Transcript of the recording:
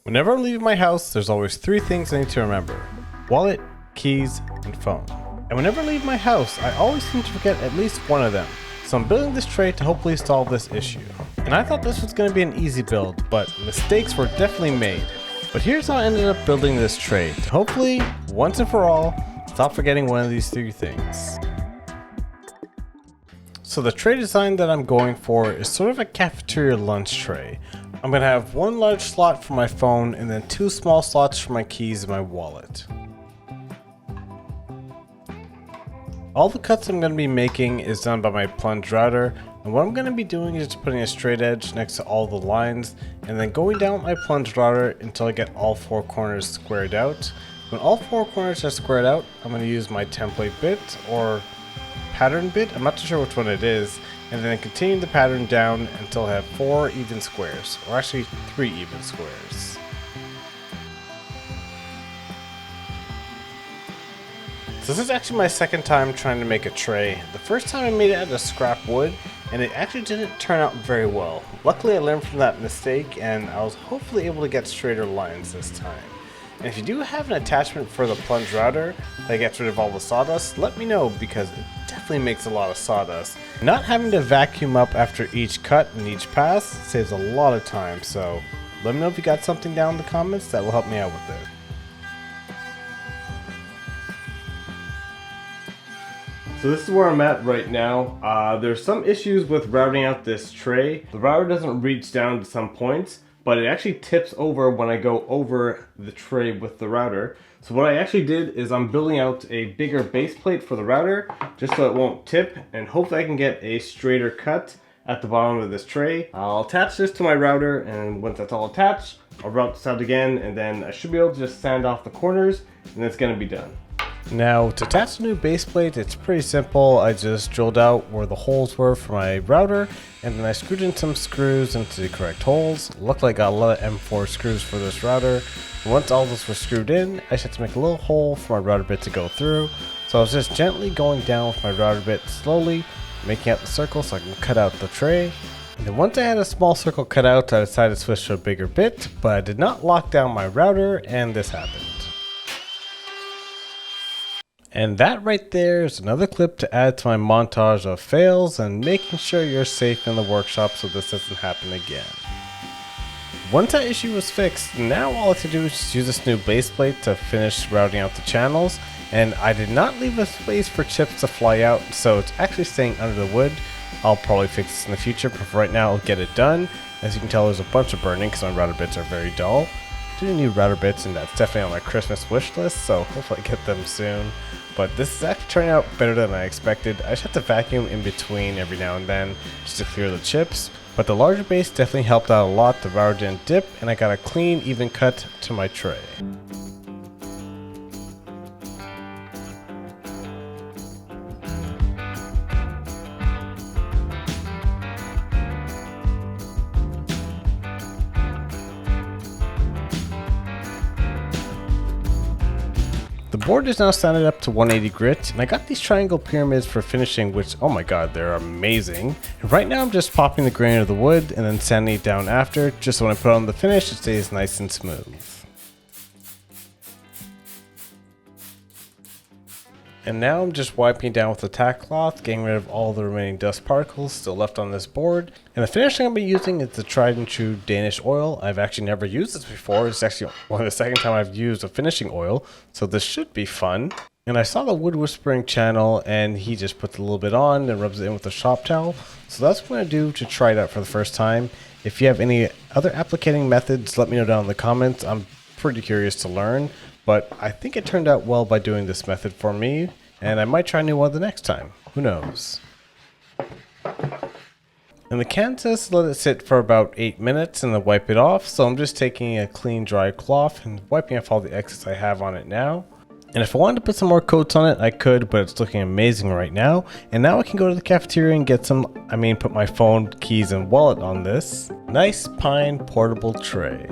Whenever I'm leaving my house, there's always three things I need to remember: wallet, keys, and phone. And whenever I leave my house, I always seem to forget at least one of them. So I'm building this tray to hopefully solve this issue. And I thought this was going to be an easy build, but mistakes were definitely made. But here's how I ended up building this tray to hopefully, once and for all, stop forgetting one of these three things. So the tray design that I'm going for is sort of a cafeteria lunch tray. I'm going to have one large slot for my phone and then two small slots for my keys and my wallet. All the cuts I'm going to be making is done by my plunge router, and what I'm going to be doing is just putting a straight edge next to all the lines and then going down with my plunge router until I get all four corners squared out. When all four corners are squared out, I'm going to use my template bit or pattern bit, I'm not too sure which one it is, and then continue the pattern down until I have 4 even squares, or actually 3 even squares. So this is actually my second time trying to make a tray. The first time I made it out of scrap wood, and it actually didn't turn out very well. Luckily I learned from that mistake, and I was hopefully able to get straighter lines this time. And if you do have an attachment for the plunge router that gets rid of all the sawdust, let me know, because it definitely makes a lot of sawdust. Not having to vacuum up after each cut and each pass saves a lot of time, so let me know if you got something down in the comments that will help me out with it. So this is where I'm at right now. There's some issues with routing out this tray. The router doesn't reach down to some points, but it actually tips over when I go over the tray with the router. So what I actually did is I'm building out a bigger base plate for the router just so it won't tip, and hopefully I can get a straighter cut at the bottom of this tray. I'll attach this to my router, and once that's all attached, I'll route this out again, and then I should be able to just sand off the corners, and it's gonna be done. Now, to attach the new base plate, it's pretty simple. I just drilled out where the holes were for my router, and then I screwed in some screws into the correct holes. Luckily I got a lot of M4 screws for this router. And once all those were screwed in, I just had to make a little hole for my router bit to go through. So I was just gently going down with my router bit slowly, making out the circle so I can cut out the tray. And then once I had a small circle cut out, I decided to switch to a bigger bit, but I did not lock down my router, and this happened. And that right there is another clip to add to my montage of fails and making sure you're safe in the workshop so this doesn't happen again. Once that issue was fixed, now all I have to do is just use this new base plate to finish routing out the channels, and I did not leave a space for chips to fly out, so it's actually staying under the wood. I'll probably fix this in the future, but for right now I'll get it done. As you can tell, there's a bunch of burning because my router bits are very dull. Do need router bits, and that's definitely on my Christmas wish list, so hopefully I get them soon. But this is actually turning out better than I expected. I just have to vacuum in between every now and then just to clear the chips. But the larger base definitely helped out a lot. The router didn't dip, and I got a clean, even cut to my tray. The board is now sanded up to 180 grit, and I got these triangle pyramids for finishing, which, oh my god, they're amazing. And right now I'm just popping the grain of the wood and then sanding it down after, just so when I put on the finish it stays nice and smooth. And now I'm just wiping down with a tack cloth, getting rid of all the remaining dust particles still left on this board. And the finish I'm going to be using is the tried and true Danish oil. I've actually never used this before. It's actually only the second time I've used a finishing oil, so this should be fun. And I saw the Wood Whispering channel, and he just puts a little bit on and rubs it in with a shop towel. So that's what I'm going to do to try it out for the first time. If you have any other applicating methods, let me know down in the comments. I'm pretty curious to learn. But I think it turned out well by doing this method for me, and I might try a new one the next time. Who knows? And the can says let it sit for about 8 minutes and then wipe it off, so I'm just taking a clean dry cloth and wiping off all the excess I have on it now. And if I wanted to put some more coats on it, I could, but it's looking amazing right now. And now I can go to the cafeteria and get put my phone, keys, and wallet on this nice pine portable tray.